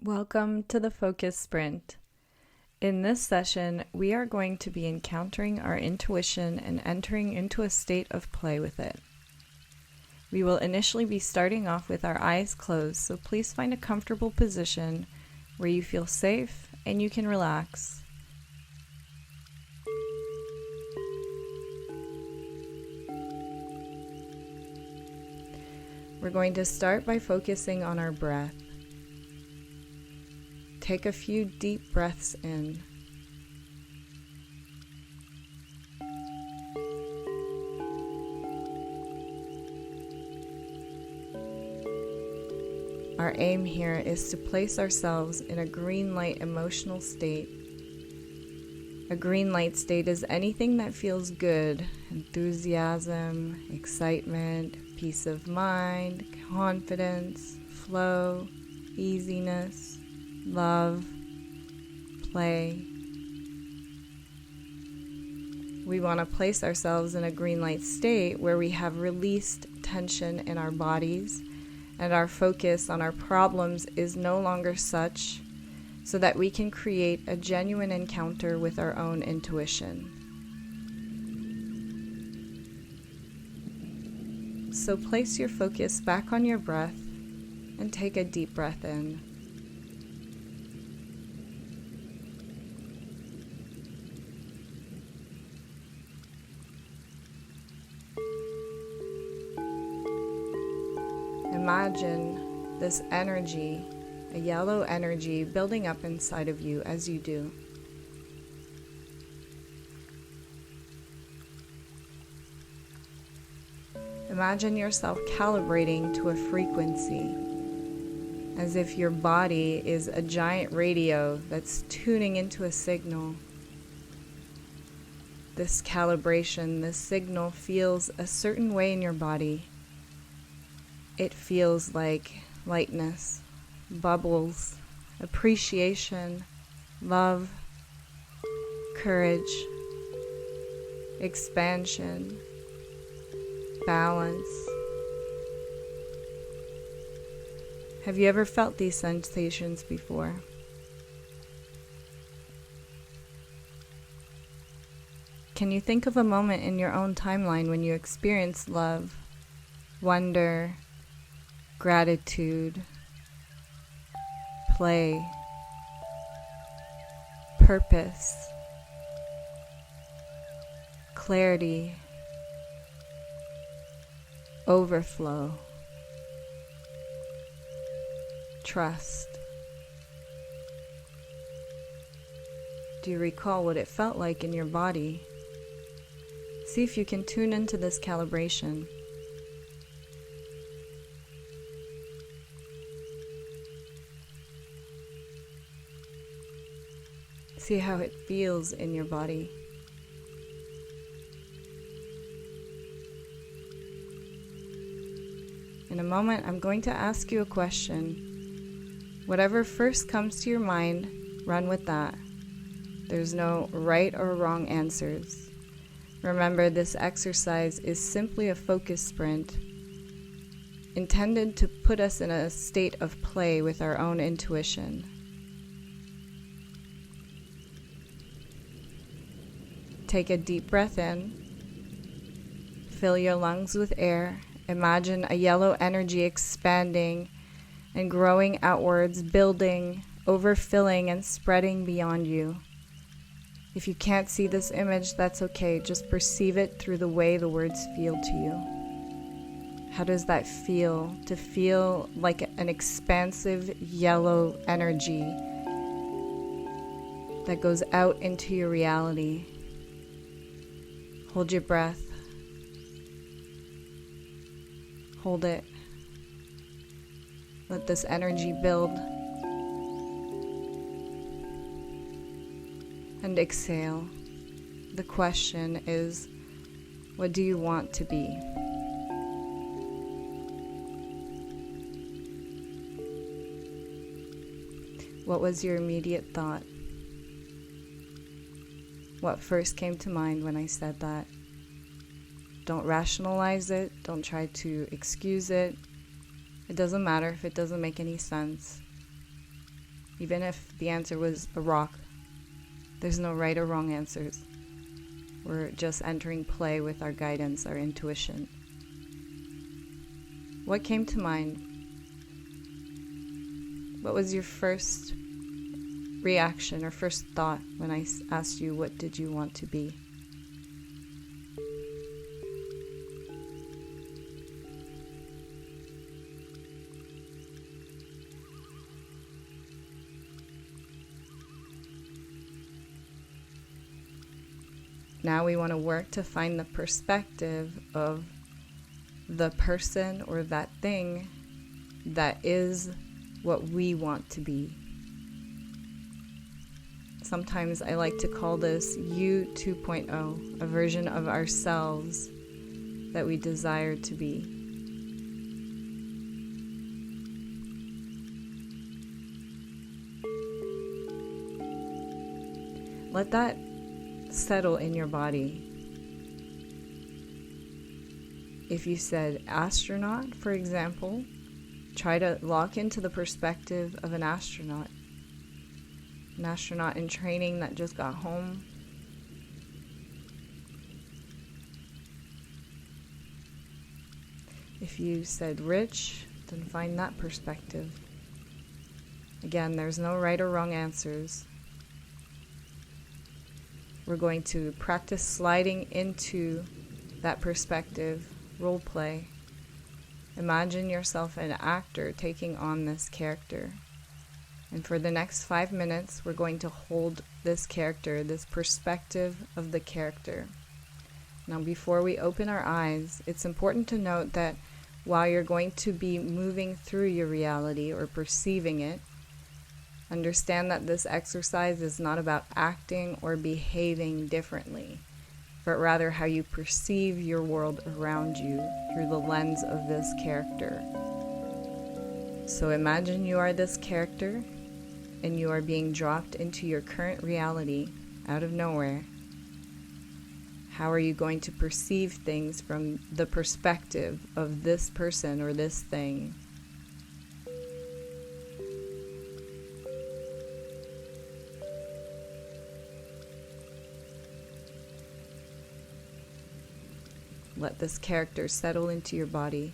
Welcome to the Focus Sprint. In this session, we are going to be encountering our intuition and entering into a state of play with it. We will initially be starting off with our eyes closed, so please find a comfortable position where you feel safe and you can relax. We're going to start by focusing on our breath. Take a few deep breaths in. Our aim here is to place ourselves in a green light emotional state. A green light state is anything that feels good: enthusiasm, excitement, peace of mind, confidence, flow, easiness, love, play. We want to place ourselves in a green light state where we have released tension in our bodies and our focus on our problems is no longer such, so that we can create a genuine encounter with our own intuition. So place your focus back on your breath and take a deep breath in. Imagine this energy, a yellow energy, building up inside of you as you do. Imagine yourself calibrating to a frequency, as if your body is a giant radio that's tuning into a signal. This calibration, this signal feels a certain way in your body. It feels like lightness, bubbles, appreciation, love, courage, expansion, balance. Have you ever felt these sensations before? Can you think of a moment in your own timeline when you experienced love, wonder, gratitude, play, purpose, clarity, overflow, trust? Do you recall what it felt like in your body? See if you can tune into this calibration. See how it feels in your body. In a moment, I'm going to ask you a question. Whatever first comes to your mind, run with that. There's no right or wrong answers. Remember, this exercise is simply a focus sprint, intended to put us in a state of play with our own intuition. Take a deep breath in. Fill your lungs with air. Imagine a yellow energy expanding and growing outwards, building, overfilling, and spreading beyond you. If you can't see this image, that's okay. Just perceive it through the way the words feel to you. How does that feel? To feel like an expansive yellow energy that goes out into your reality. Hold your breath. Hold it. Let this energy build. And exhale. The question is, what do you want to be? What was your immediate thought? What first came to mind when I said that? Don't rationalize it. Don't try to excuse it. It doesn't matter if it doesn't make any sense. even if the answer was a rock. There's no right or wrong answers. We're just entering play with our guidance, our intuition. What came to mind? What was your first reaction or first thought when I asked you, what did you want to be? Now we want to work to find the perspective of the person or that thing that is what we want to be. Sometimes I like to call this You 2.0, a version of ourselves that we desire to be. Let that settle in your body. If you said astronaut, for example, try to lock into the perspective of an astronaut in training that just got home. If you said rich, then find that perspective. Again, there's no right or wrong answers. We're going to practice sliding into that perspective, role play. Imagine yourself an actor taking on this character. And for the next 5 minutes, we're going to hold this character, this perspective of the character. Now, before we open our eyes, it's important to note that while you're going to be moving through your reality or perceiving it, understand that this exercise is not about acting or behaving differently, but rather how you perceive your world around you through the lens of this character. So imagine you are this character and you are being dropped into your current reality out of nowhere. How are you going to perceive things from the perspective of this person or this thing? Let this character settle into your body.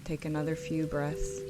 Take another few breaths.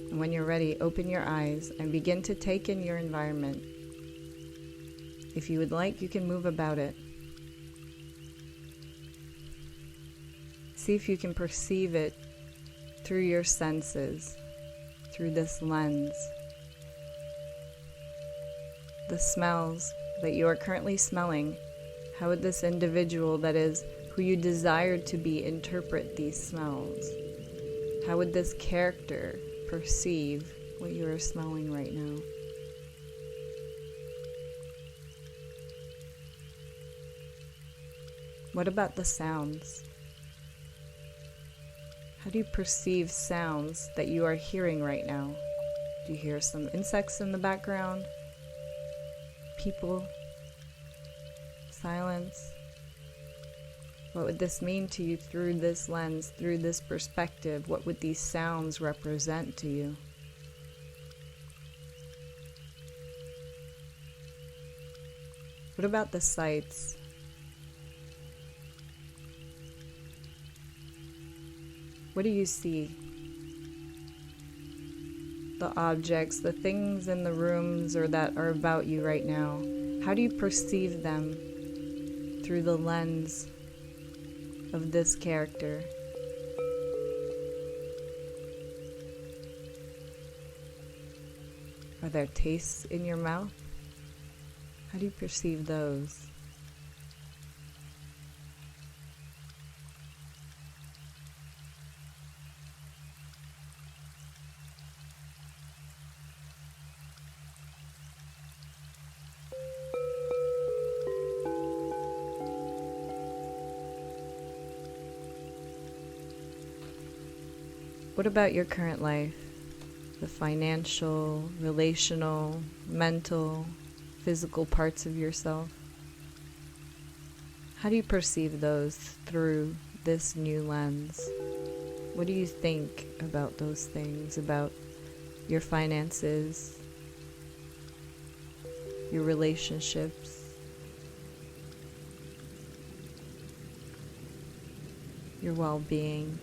And when you're ready, open your eyes and begin to take in your environment. If you would like, you can move about it. See if you can perceive it through your senses, through this lens. The smells that you are currently smelling, how would this individual that is who you desired to be interpret these smells? How would this character perceive what you are smelling right now? What about the sounds? How do you perceive sounds that you are hearing right now? Do you hear some insects in the background? People? Silence? What would this mean to you through this lens, through this perspective? What would these sounds represent to you? What about the sights? What do you see? The objects, the things in the rooms or that are about you right now. How do you perceive them through the lens of this character? Are there tastes in your mouth? How do you perceive those? What about your current life? The financial, relational, mental, physical parts of yourself? How do you perceive those through this new lens? What do you think about those things, about your finances, your relationships, your well-being?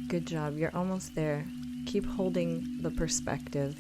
Good job, you're almost there. Keep holding the perspective.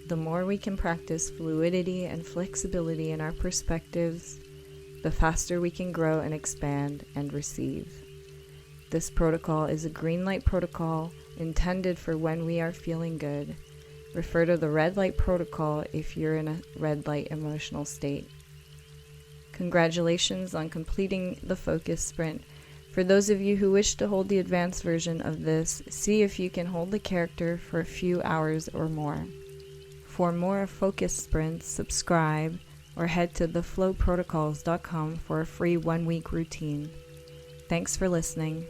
The more we can practice fluidity and flexibility in our perspectives, the faster we can grow and expand and receive. This protocol is a green light protocol intended for when we are feeling good. Refer to the red light protocol if you're in a red light emotional state. Congratulations on completing the focus sprint. For those of you who wish to hold the advanced version of this, see if you can hold the character for a few hours or more. For more focus sprints, subscribe or head to theflowprotocols.com for a free 1-week routine. Thanks for listening.